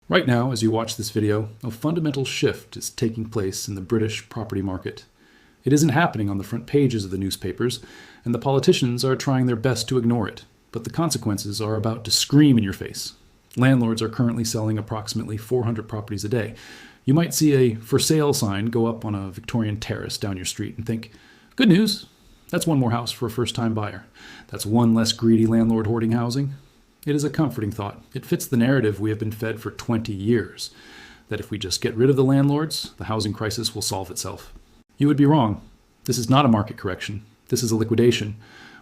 Right now, as you watch this video, a fundamental shift is taking place in the British property market. It isn't happening on the front pages of the newspapers, and the politicians are trying their best to ignore it, but the consequences are about to scream in your face. Landlords are currently selling approximately 400 properties a day. You might see a for sale sign go up on a Victorian terrace down your street and think, good news, that's one more house for a first-time buyer. That's one less greedy landlord hoarding housing. It is a comforting thought. It fits the narrative we have been fed for 20 years, that if we just get rid of the landlords, the housing crisis will solve itself. You would be wrong. This is not a market correction. This is a liquidation.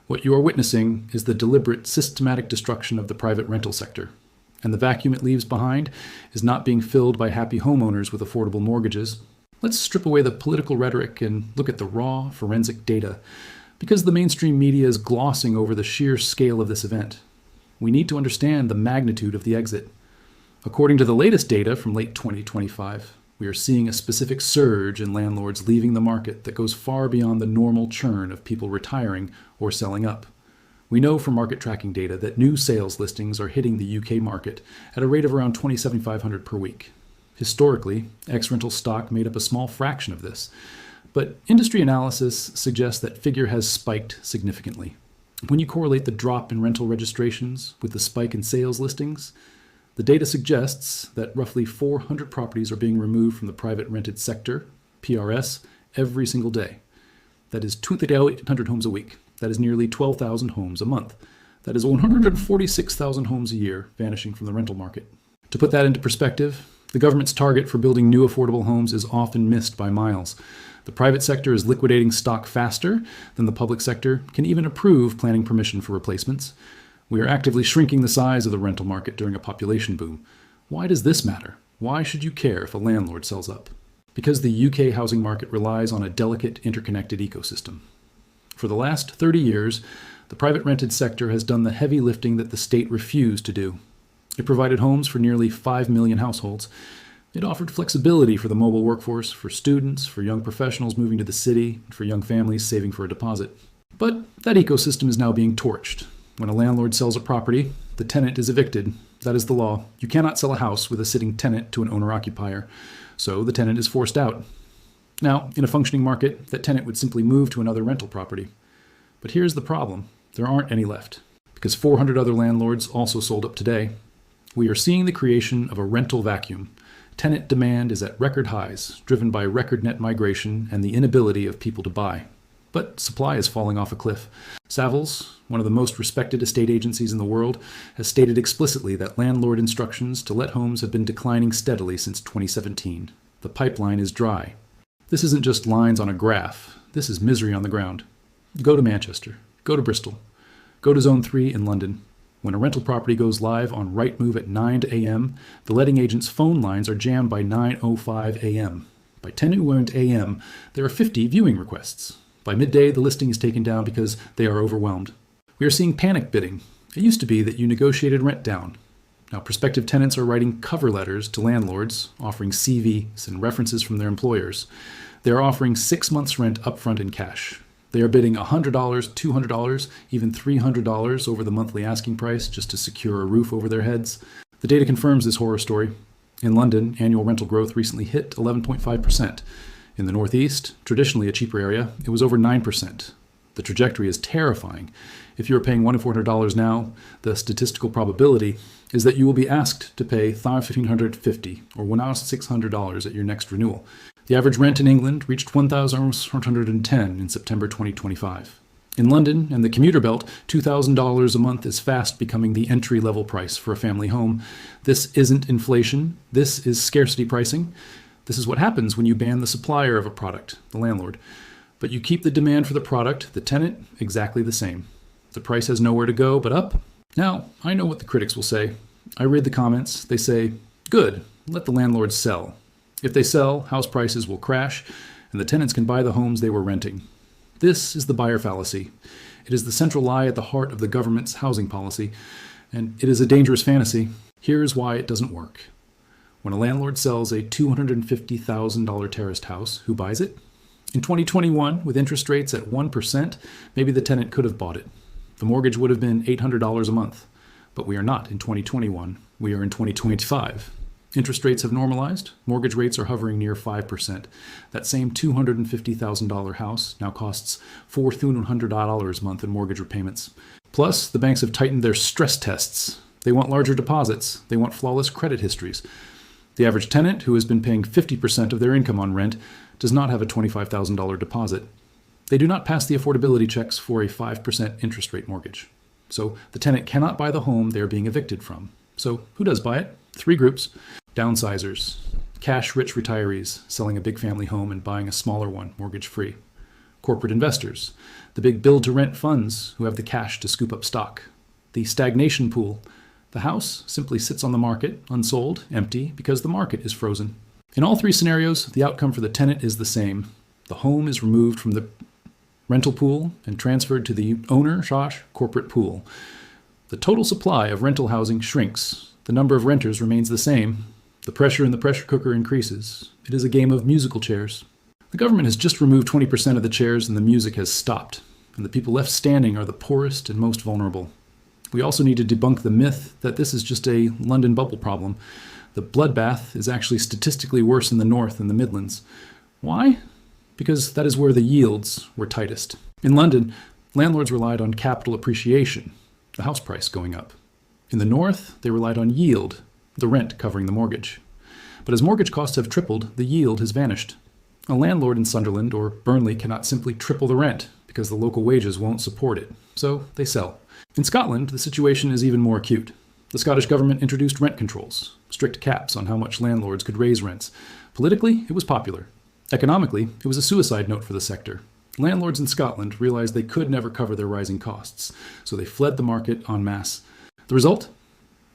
What you are witnessing is the deliberate, systematic destruction of the private rental sector. And the vacuum it leaves behind is not being filled by happy homeowners with affordable mortgages. Let's strip away the political rhetoric and look at the raw, forensic data, because the mainstream media is glossing over the sheer scale of this event. We need to understand the magnitude of the exit. According to the latest data from late 2025, we are seeing a specific surge in landlords leaving the market that goes far beyond the normal churn of people retiring or selling up. We know from market tracking data that new sales listings are hitting the UK market at a rate of around 27,500 per week. Historically, ex-rental stock made up a small fraction of this, but industry analysis suggests that figure has spiked significantly. When you correlate the drop in rental registrations with the spike in sales listings, the data suggests that roughly 400 properties are being removed from the private rented sector, PRS, every single day. That is 2,800 homes a week. That is nearly 12,000 homes a month. That is 146,000 homes a year vanishing from the rental market. To put that into perspective, the government's target for building new affordable homes is often missed by miles. The private sector is liquidating stock faster than the public sector can even approve planning permission for replacements. We are actively shrinking the size of the rental market during a population boom. Why does this matter? Why should you care if a landlord sells up? Because the UK housing market relies on a delicate, interconnected ecosystem. For the last 30 years, the private rented sector has done the heavy lifting that the state refused to do. It provided homes for nearly 5 million households. It offered flexibility for the mobile workforce, for students, for young professionals moving to the city, and for young families saving for a deposit. But that ecosystem is now being torched. When a landlord sells a property, the tenant is evicted. That is the law. You cannot sell a house with a sitting tenant to an owner-occupier, so the tenant is forced out. Now, in a functioning market, that tenant would simply move to another rental property. But here's the problem. There aren't any left, because 400 other landlords also sold up today. We are seeing the creation of a rental vacuum. Tenant demand is at record highs, driven by record net migration and the inability of people to buy. But supply is falling off a cliff. Savills, one of the most respected estate agencies in the world, has stated explicitly that landlord instructions to let homes have been declining steadily since 2017. The pipeline is dry. This isn't just lines on a graph. This is misery on the ground. Go to Manchester. Go to Bristol. Go to Zone 3 in London. When a rental property goes live on Rightmove at 9 a.m., the letting agent's phone lines are jammed by 9:05 a.m. By 10:00 a.m., there are 50 viewing requests. By midday, the listing is taken down because they are overwhelmed. We are seeing panic bidding. It used to be that you negotiated rent down. Now, prospective tenants are writing cover letters to landlords, offering CVs and references from their employers. They are offering 6 months' rent upfront in cash. They are bidding $100, $200, even $300 over the monthly asking price just to secure a roof over their heads. The data confirms this horror story. In London, annual rental growth recently hit 11.5%. In the Northeast, traditionally a cheaper area, it was over 9%. The trajectory is terrifying. If you are paying $1,400 now, the statistical probability is that you will be asked to pay $1,550 or $1,600 at your next renewal. The average rent in England reached $1,110 in September 2025. In London and the commuter belt, $2,000 a month is fast becoming the entry-level price for a family home. This isn't inflation. This is scarcity pricing. This is what happens when you ban the supplier of a product, the landlord. But you keep the demand for the product, the tenant, exactly the same. The price has nowhere to go but up. Now, I know what the critics will say. I read the comments. They say, good, let the landlords sell. If they sell, house prices will crash, and the tenants can buy the homes they were renting. This is the buyer fallacy. It is the central lie at the heart of the government's housing policy, and it is a dangerous fantasy. Here's why it doesn't work. When a landlord sells a $250,000 terraced house, who buys it? In 2021, with interest rates at 1%, maybe the tenant could have bought it. The mortgage would have been $800 a month. But we are not in 2021. We are in 2025. Interest rates have normalized. Mortgage rates are hovering near 5%. That same $250,000 house now costs $400 a month in mortgage repayments. Plus, the banks have tightened their stress tests. They want larger deposits. They want flawless credit histories. The average tenant, who has been paying 50% of their income on rent, does not have a $25,000 deposit. They do not pass the affordability checks for a 5% interest rate mortgage. So the tenant cannot buy the home they are being evicted from. So who does buy it? 3 groups. Downsizers, cash-rich retirees selling a big family home and buying a smaller one mortgage-free. Corporate investors, the big build-to-rent funds who have the cash to scoop up stock. The stagnation pool, the house simply sits on the market, unsold, empty, because the market is frozen. In all 3 scenarios, the outcome for the tenant is the same. The home is removed from the rental pool and transferred to the owner/corporate pool. The total supply of rental housing shrinks. The number of renters remains the same. The pressure in the pressure cooker increases. It is a game of musical chairs. The government has just removed 20% of the chairs and the music has stopped, and the people left standing are the poorest and most vulnerable. We also need to debunk the myth that this is just a London bubble problem. The bloodbath is actually statistically worse in the North than the Midlands. Why? Because that is where the yields were tightest. In London, landlords relied on capital appreciation, the house price going up. In the North, they relied on yield, the rent covering the mortgage. But as mortgage costs have tripled, the yield has vanished. A landlord in Sunderland or Burnley cannot simply triple the rent because the local wages won't support it, so they sell. In Scotland, the situation is even more acute. The Scottish government introduced rent controls, strict caps on how much landlords could raise rents. Politically, it was popular. Economically, it was a suicide note for the sector. Landlords in Scotland realized they could never cover their rising costs, so they fled the market en masse. The result?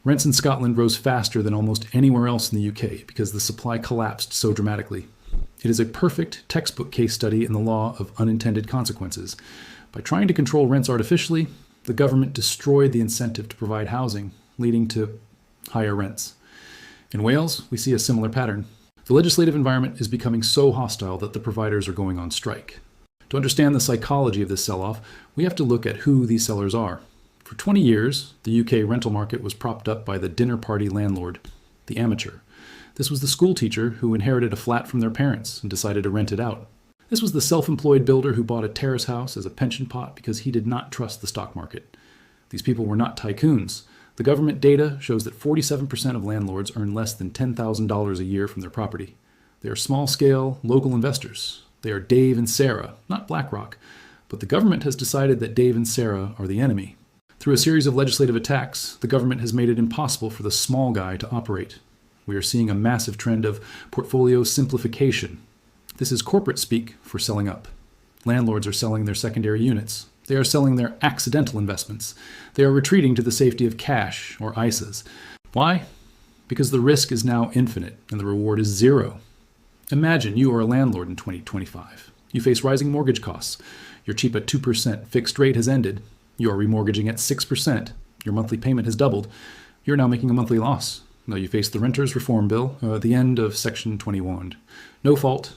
Rents in Scotland rose faster than almost anywhere else in the UK because the supply collapsed so dramatically. It is a perfect textbook case study in the law of unintended consequences. By trying to control rents artificially, the government destroyed the incentive to provide housing, leading to higher rents. In Wales, we see a similar pattern. The legislative environment is becoming so hostile that the providers are going on strike. To understand the psychology of this sell-off, we have to look at who these sellers are. For 20 years, the UK rental market was propped up by the dinner party landlord, the amateur. This was the school teacher who inherited a flat from their parents and decided to rent it out. This was the self-employed builder who bought a terrace house as a pension pot because he did not trust the stock market. These people were not tycoons. The government data shows that 47% of landlords earn less than $10,000 a year from their property. They are small-scale, local investors. They are Dave and Sarah, not BlackRock. But the government has decided that Dave and Sarah are the enemy. Through a series of legislative attacks, the government has made it impossible for the small guy to operate. We are seeing a massive trend of portfolio simplification. This is corporate speak for selling up. Landlords are selling their secondary units. They are selling their accidental investments. They are retreating to the safety of cash or ISAs. Why? Because the risk is now infinite and the reward is zero. Imagine you are a landlord in 2025. You face rising mortgage costs. Your cheap at 2% fixed rate has ended. You are remortgaging at 6%. Your monthly payment has doubled. You're now making a monthly loss. Now you face the Renters Reform Bill, the end of Section 21. No fault.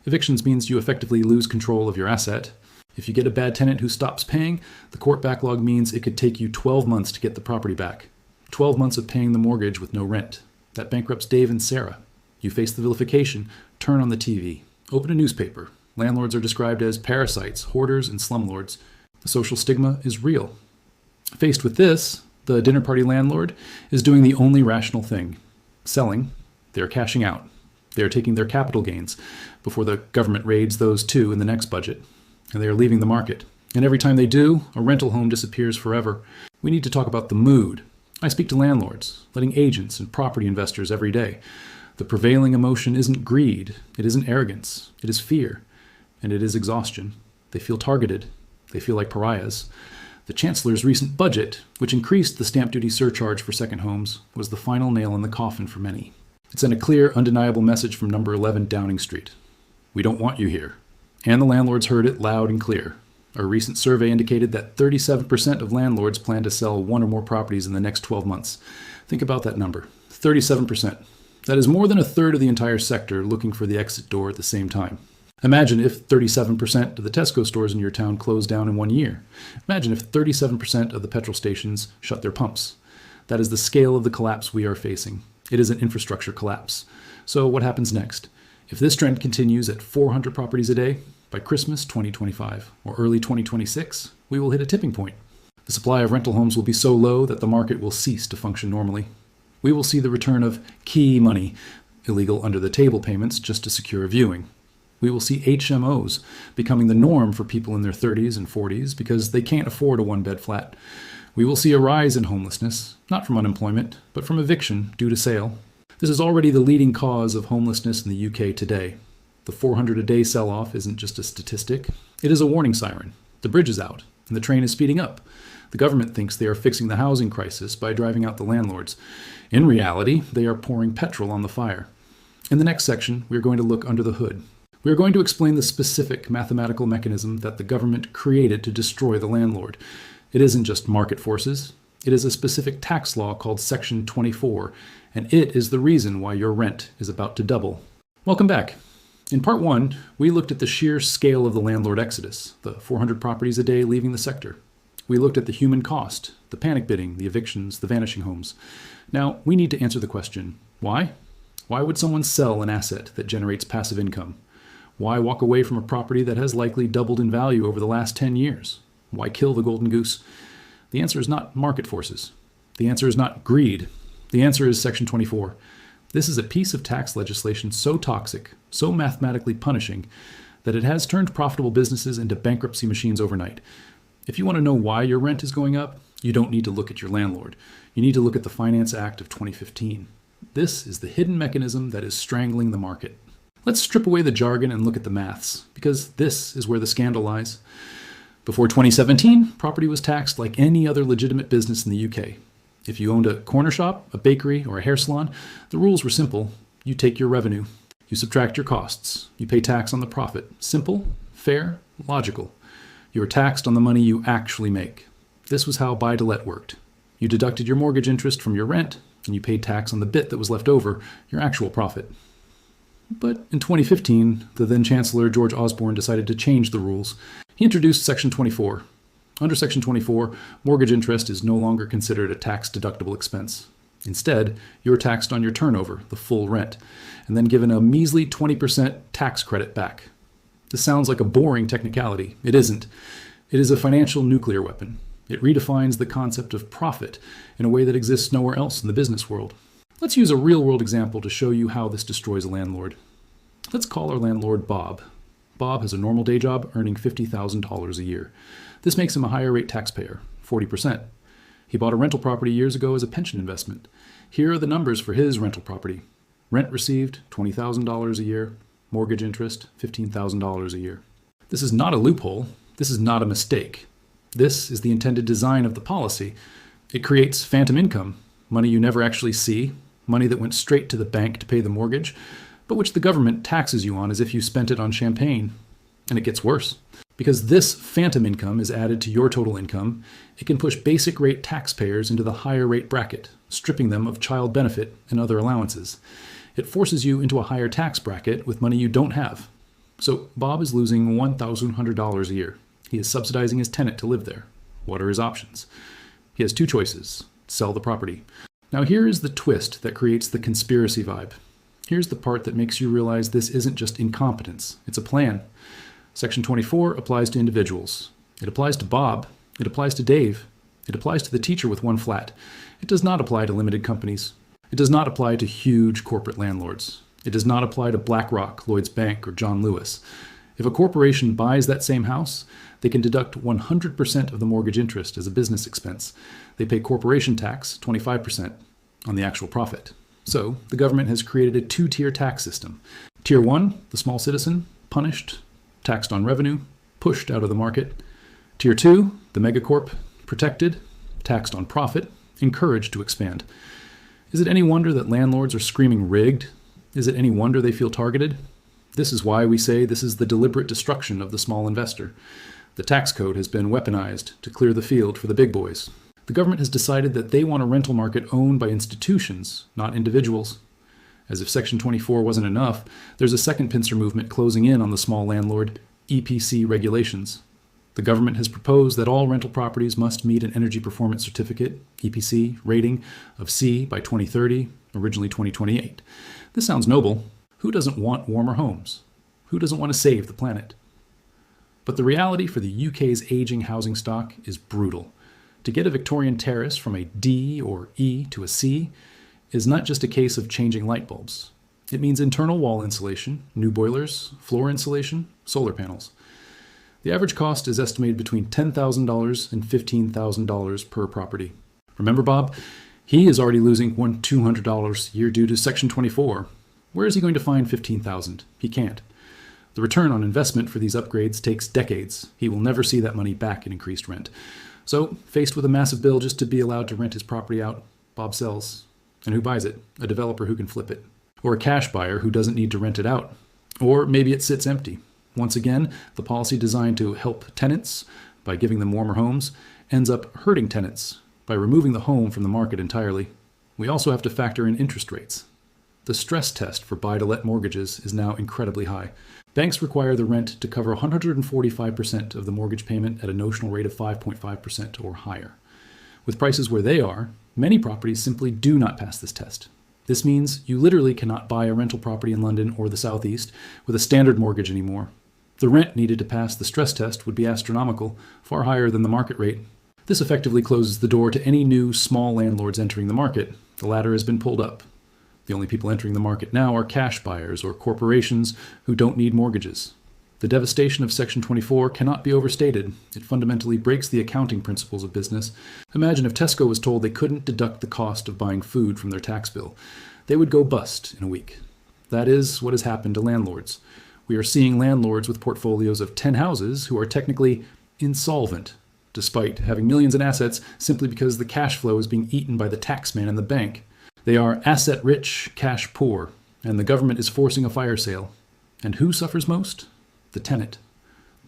Evictions means you effectively lose control of your asset. If you get a bad tenant who stops paying, the court backlog means it could take you 12 months to get the property back. 12 months of paying the mortgage with no rent. That bankrupts Dave and Sarah. You face the vilification. Turn on the TV. Open a newspaper. Landlords are described as parasites, hoarders, and slumlords. The social stigma is real. Faced with this, the dinner party landlord is doing the only rational thing. Selling. They are cashing out. They are taking their capital gains before the government raids those too in the next budget. And they are leaving the market. And every time they do, a rental home disappears forever. We need to talk about the mood. I speak to landlords, letting agents and property investors every day. The prevailing emotion isn't greed. It isn't arrogance. It is fear. And it is exhaustion. They feel targeted. They feel like pariahs. The Chancellor's recent budget, which increased the stamp duty surcharge for second homes, was the final nail in the coffin for many. It sent a clear, undeniable message from number 11 Downing Street. We don't want you here. And the landlords heard it loud and clear. A recent survey indicated that 37% of landlords plan to sell 1 or more properties in the next 12 months. Think about that number. 37%. That is more than a third of the entire sector looking for the exit door at the same time. Imagine if 37% of the Tesco stores in your town closed down in 1 year. Imagine if 37% of the petrol stations shut their pumps. That is the scale of the collapse we are facing. It is an infrastructure collapse. So what happens next? If this trend continues at 400 properties a day, by Christmas 2025 or early 2026, we will hit a tipping point. The supply of rental homes will be so low that the market will cease to function normally. We will see the return of key money, illegal under-the-table payments just to secure a viewing. We will see HMOs becoming the norm for people in their 30s and 40s because they can't afford a one-bed flat. We will see a rise in homelessness, not from unemployment, but from eviction due to sale. This is already the leading cause of homelessness in the UK today. The 400 a day sell-off isn't just a statistic. It is a warning siren. The bridge is out, and the train is speeding up. The government thinks they are fixing the housing crisis by driving out the landlords. In reality, they are pouring petrol on the fire. In the next section, we are going to look under the hood. We are going to explain the specific mathematical mechanism that the government created to destroy the landlord. It isn't just market forces. It is a specific tax law called Section 24, and it is the reason why your rent is about to double. Welcome back. In part 1, we looked at the sheer scale of the landlord exodus, the 400 properties a day leaving the sector. We looked at the human cost, the panic bidding, the evictions, the vanishing homes. Now, we need to answer the question, why? Why would someone sell an asset that generates passive income? Why walk away from a property that has likely doubled in value over the last 10 years? Why kill the golden goose? The answer is not market forces. The answer is not greed. The answer is Section 24. This is a piece of tax legislation so toxic, so mathematically punishing, that it has turned profitable businesses into bankruptcy machines overnight. If you want to know why your rent is going up, you don't need to look at your landlord. You need to look at the Finance Act of 2015. This is the hidden mechanism that is strangling the market. Let's strip away the jargon and look at the maths, because this is where the scandal lies. Before 2017, property was taxed like any other legitimate business in the UK. If you owned a corner shop, a bakery, or a hair salon, the rules were simple. You take your revenue. You subtract your costs. You pay tax on the profit. Simple, fair, logical. You are taxed on the money you actually make. This was how buy-to-let worked. You deducted your mortgage interest from your rent, and you paid tax on the bit that was left over, your actual profit. But in 2015, the then Chancellor George Osborne decided to change the rules. He introduced Section 24. Under Section 24, mortgage interest is no longer considered a tax-deductible expense. Instead, you're taxed on your turnover, the full rent, and then given a measly 20% tax credit back. This sounds like a boring technicality. It isn't. It is a financial nuclear weapon. It redefines the concept of profit in a way that exists nowhere else in the business world. Let's use a real-world example to show you how this destroys a landlord. Let's call our landlord Bob. Bob has a normal day job earning $50,000 a year. This makes him a higher rate taxpayer, 40%. He bought a rental property years ago as a pension investment. Here are the numbers for his rental property. Rent received, $20,000 a year. Mortgage interest, $15,000 a year. This is not a loophole. This is not a mistake. This is the intended design of the policy. It creates phantom income, money you never actually see, money that went straight to the bank to pay the mortgage, but which the government taxes you on as if you spent it on champagne. And it gets worse. Because this phantom income is added to your total income, it can push basic rate taxpayers into the higher rate bracket, stripping them of child benefit and other allowances. It forces you into a higher tax bracket with money you don't have. So Bob is losing $1,100 a year. He is subsidizing his tenant to live there. What are his options? He has two choices. Sell the property. Now here is the twist that creates the conspiracy vibe. Here's the part that makes you realize this isn't just incompetence. It's a plan. Section 24 applies to individuals. It applies to Bob. It applies to Dave. It applies to the teacher with one flat. It does not apply to limited companies. It does not apply to huge corporate landlords. It does not apply to BlackRock, Lloyds Bank, or John Lewis. If a corporation buys that same house, they can deduct 100% of the mortgage interest as a business expense. They pay corporation tax, 25%, on the actual profit. So the government has created a two-tier tax system. Tier 1, the small citizen, punished, taxed on revenue, pushed out of the market. Tier 2, the megacorp, protected, taxed on profit, encouraged to expand. Is it any wonder that landlords are screaming rigged? Is it any wonder they feel targeted? This is why we say this is the deliberate destruction of the small investor. The tax code has been weaponized to clear the field for the big boys. The government has decided that they want a rental market owned by institutions, not individuals. As if Section 24 wasn't enough, there's a second pincer movement closing in on the small landlord, EPC regulations. The government has proposed that all rental properties must meet an Energy Performance Certificate, EPC, rating of C by 2030, originally 2028. This sounds noble. Who doesn't want warmer homes? Who doesn't want to save the planet? But the reality for the UK's aging housing stock is brutal. To get a Victorian terrace from a D or E to a C is not just a case of changing light bulbs. It means internal wall insulation, new boilers, floor insulation, solar panels. The average cost is estimated between $10,000 and $15,000 per property. Remember Bob? He is already losing $200 a year due to Section 24. Where is he going to find $15,000? He can't. The return on investment for these upgrades takes decades. He will never see that money back in increased rent. So, faced with a massive bill just to be allowed to rent his property out, Bob sells. And who buys it? A developer who can flip it. Or a cash buyer who doesn't need to rent it out. Or maybe it sits empty. Once again, the policy designed to help tenants by giving them warmer homes ends up hurting tenants by removing the home from the market entirely. We also have to factor in interest rates. The stress test for buy-to-let mortgages is now incredibly high. Banks require the rent to cover 145% of the mortgage payment at a notional rate of 5.5% or higher. With prices where they are, many properties simply do not pass this test. This means you literally cannot buy a rental property in London or the Southeast with a standard mortgage anymore. The rent needed to pass the stress test would be astronomical, far higher than the market rate. This effectively closes the door to any new small landlords entering the market. The ladder has been pulled up. The only people entering the market now are cash buyers or corporations who don't need mortgages. The devastation of Section 24 cannot be overstated. It fundamentally breaks the accounting principles of business. Imagine if Tesco was told they couldn't deduct the cost of buying food from their tax bill. They would go bust in a week. That is what has happened to landlords. We are seeing landlords with portfolios of 10 houses who are technically insolvent, despite having millions in assets simply because the cash flow is being eaten by the taxman and the bank. They are asset rich, cash poor, and the government is forcing a fire sale. And who suffers most? The tenant.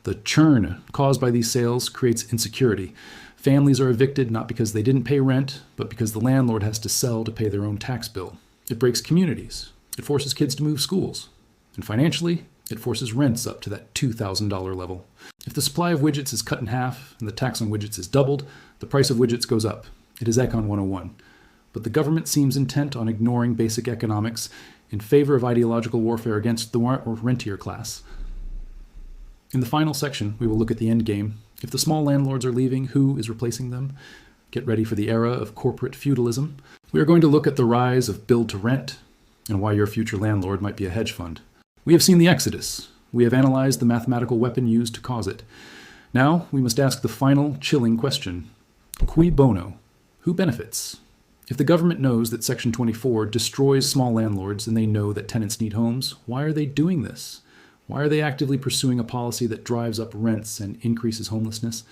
The churn caused by these sales creates insecurity. Families are evicted not because they didn't pay rent, but because the landlord has to sell to pay their own tax bill. It breaks communities. It forces kids to move schools. And financially, it forces rents up to that $2,000 level. If the supply of widgets is cut in half and the tax on widgets is doubled, the price of widgets goes up. It is Econ 101. But the government seems intent on ignoring basic economics in favor of ideological warfare against the rentier class. In the final section, we will look at the end game. If the small landlords are leaving, who is replacing them? Get ready for the era of corporate feudalism. We are going to look at the rise of build-to-rent and why your future landlord might be a hedge fund. We have seen the exodus. We have analyzed the mathematical weapon used to cause it. Now, we must ask the final, chilling question. Cui bono? Who benefits? If the government knows that Section 24 destroys small landlords and they know that tenants need homes, why are they doing this? Why are they actively pursuing a policy that drives up rents and increases homelessness?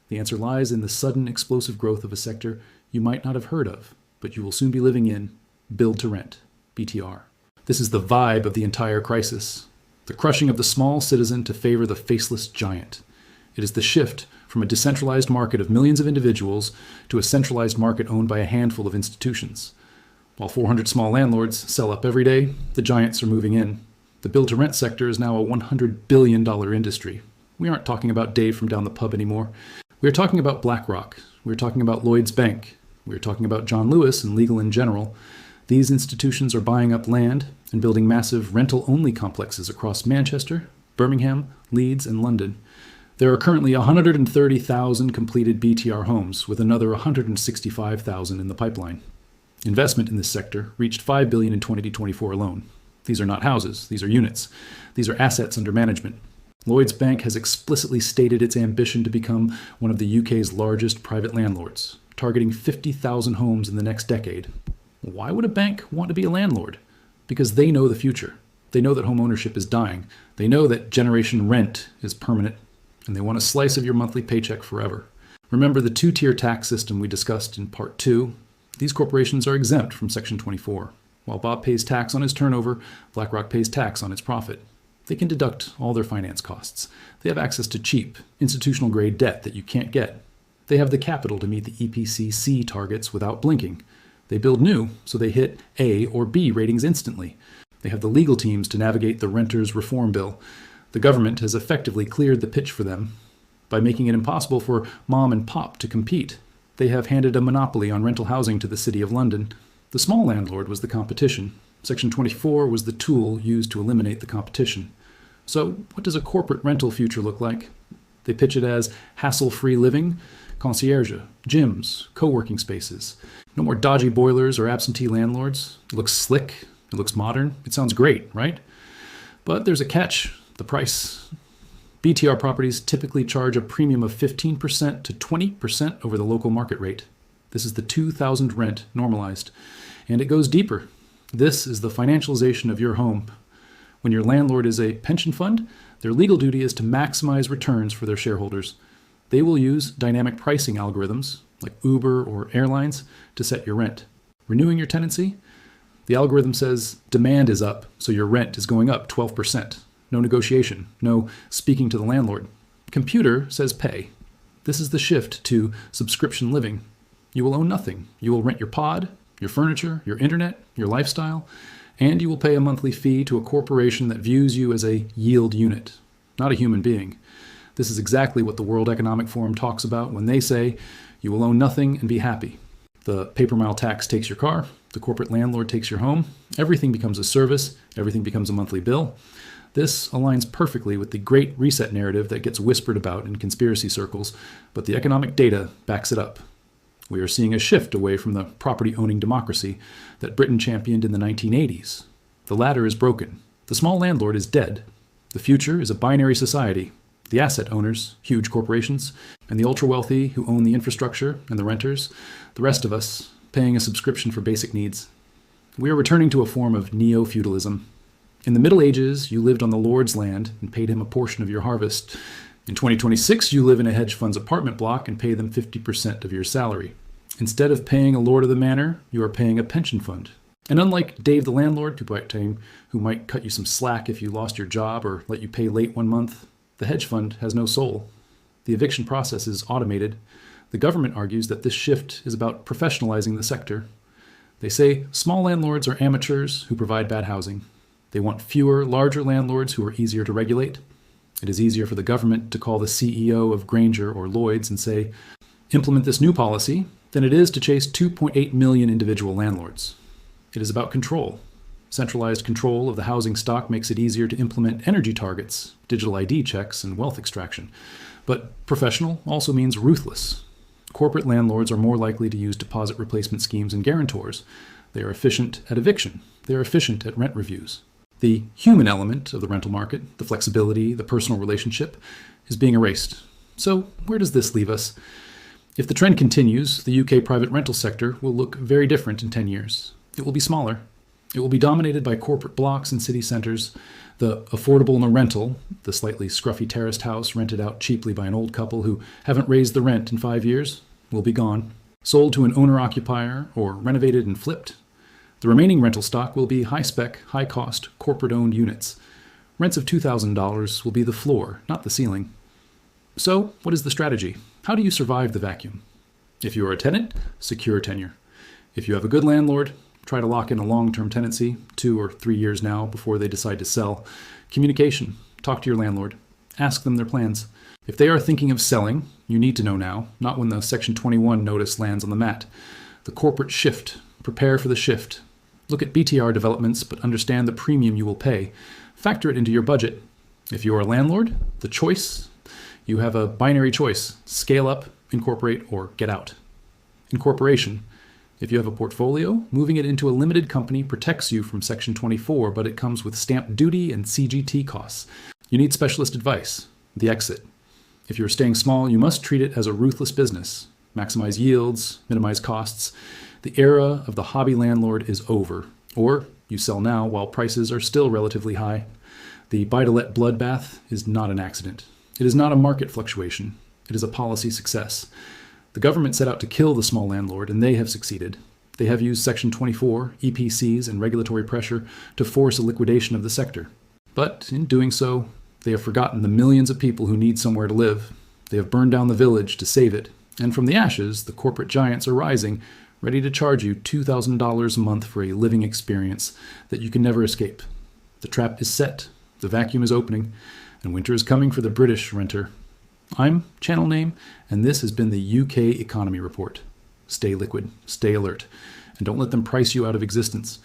The answer lies in the sudden explosive growth of a sector you might not have heard of, but you will soon be living in: build to rent, BTR. This is the vibe of the entire crisis. The crushing of the small citizen to favor the faceless giant. It is the shift from a decentralized market of millions of individuals to a centralized market owned by a handful of institutions. While 400 small landlords sell up every day, the giants are moving in. The build-to-rent sector is now a $100 billion industry. We aren't talking about Dave from down the pub anymore. We are talking about BlackRock. We are talking about Lloyds Bank. We are talking about John Lewis and Legal & General. These institutions are buying up land and building massive rental-only complexes across Manchester, Birmingham, Leeds, and London. There are currently 130,000 completed BTR homes, with another 165,000 in the pipeline. Investment in this sector reached $5 billion in 2024 alone. These are not houses, these are units. These are assets under management. Lloyds Bank has explicitly stated its ambition to become one of the UK's largest private landlords, targeting 50,000 homes in the next decade. Why would a bank want to be a landlord? Because they know the future. They know that home ownership is dying. They know that generation rent is permanent, and they want a slice of your monthly paycheck forever. Remember the two-tier tax system we discussed in Part 2? These corporations are exempt from Section 24. While Bob pays tax on his turnover, BlackRock pays tax on its profit. They can deduct all their finance costs. They have access to cheap, institutional-grade debt that you can't get. They have the capital to meet the EPC-C targets without blinking. They build new, so they hit A or B ratings instantly. They have the legal teams to navigate the renters' reform bill. The government has effectively cleared the pitch for them by making it impossible for mom and pop to compete. They have handed a monopoly on rental housing to the City of London. The small landlord was the competition. Section 24 was the tool used to eliminate the competition. So what does a corporate rental future look like? They pitch it as hassle-free living, concierge, gyms, co-working spaces. No more dodgy boilers or absentee landlords. It looks slick. It looks modern. It sounds great, right? But there's a catch: the price. BTR properties typically charge a premium of 15% to 20% over the local market rate. This is the $2,000 rent normalized. And it goes deeper. This is the financialization of your home. When your landlord is a pension fund, their legal duty is to maximize returns for their shareholders. They will use dynamic pricing algorithms, like Uber or airlines, to set your rent. Renewing your tenancy? The algorithm says demand is up, so your rent is going up 12%. No negotiation, no speaking to the landlord. Computer says pay. This is the shift to subscription living. You will own nothing. You will rent your pod, your furniture, your internet, your lifestyle, and you will pay a monthly fee to a corporation that views you as a yield unit, not a human being. This is exactly what the World Economic Forum talks about when they say you will own nothing and be happy. The paper mile tax takes your car, the corporate landlord takes your home, everything becomes a service, everything becomes a monthly bill. This aligns perfectly with the Great Reset narrative that gets whispered about in conspiracy circles, but the economic data backs it up. We are seeing a shift away from the property-owning democracy that Britain championed in the 1980s. The latter is broken. The small landlord is dead. The future is a binary society. The asset owners, huge corporations, and the ultra-wealthy who own the infrastructure and the renters, the rest of us, paying a subscription for basic needs. We are returning to a form of neo-feudalism. In the Middle Ages, you lived on the Lord's land and paid him a portion of your harvest. In 2026, you live in a hedge fund's apartment block and pay them 50% of your salary. Instead of paying a lord of the manor, you are paying a pension fund. And unlike Dave the landlord, who might cut you some slack if you lost your job or let you pay late 1 month, the hedge fund has no soul. The eviction process is automated. The government argues that this shift is about professionalizing the sector. They say small landlords are amateurs who provide bad housing. They want fewer, larger landlords who are easier to regulate. It is easier for the government to call the CEO of Granger or Lloyds and say, implement this new policy, than it is to chase 2.8 million individual landlords. It is about control. Centralized control of the housing stock makes it easier to implement energy targets, digital ID checks, and wealth extraction. But professional also means ruthless. Corporate landlords are more likely to use deposit replacement schemes and guarantors. They are efficient at eviction. They are efficient at rent reviews. The human element of the rental market, the flexibility, the personal relationship, is being erased. So where does this leave us? If the trend continues, the UK private rental sector will look very different in 10 years. It will be smaller. It will be dominated by corporate blocks and city centers. The affordable no rental, the slightly scruffy terraced house rented out cheaply by an old couple who haven't raised the rent in 5 years, will be gone. Sold to an owner-occupier or renovated and flipped. The remaining rental stock will be high-spec, high-cost, corporate-owned units. Rents of $2,000 will be the floor, not the ceiling. So, what is the strategy? How do you survive the vacuum? If you are a tenant, secure tenure. If you have a good landlord, try to lock in a long-term tenancy, 2 or 3 years now, before they decide to sell. Communication. Talk to your landlord. Ask them their plans. If they are thinking of selling, you need to know now, not when the Section 21 notice lands on the mat. The corporate shift. Prepare for the shift. Look at BTR developments, but understand the premium you will pay. Factor it into your budget. If you are a landlord, the choice, you have a binary choice: scale up, incorporate, or get out. Incorporation. If you have a portfolio, moving it into a limited company protects you from Section 24, but it comes with stamp duty and CGT costs. You need specialist advice. The exit. If you're staying small, you must treat it as a ruthless business. Maximize yields, minimize costs. The era of the hobby landlord is over. Or you sell now while prices are still relatively high. The buy-to-let bloodbath is not an accident. It is not a market fluctuation. It is a policy success. The government set out to kill the small landlord, and they have succeeded. They have used Section 24, EPCs, and regulatory pressure to force a liquidation of the sector. But in doing so, they have forgotten the millions of people who need somewhere to live. They have burned down the village to save it. And from the ashes, the corporate giants are rising, ready to charge you $2,000 a month for a living experience that you can never escape. The trap is set, the vacuum is opening, and winter is coming for the British renter. I'm Channel Name, and this has been the UK Economy Report. Stay liquid, stay alert, and don't let them price you out of existence.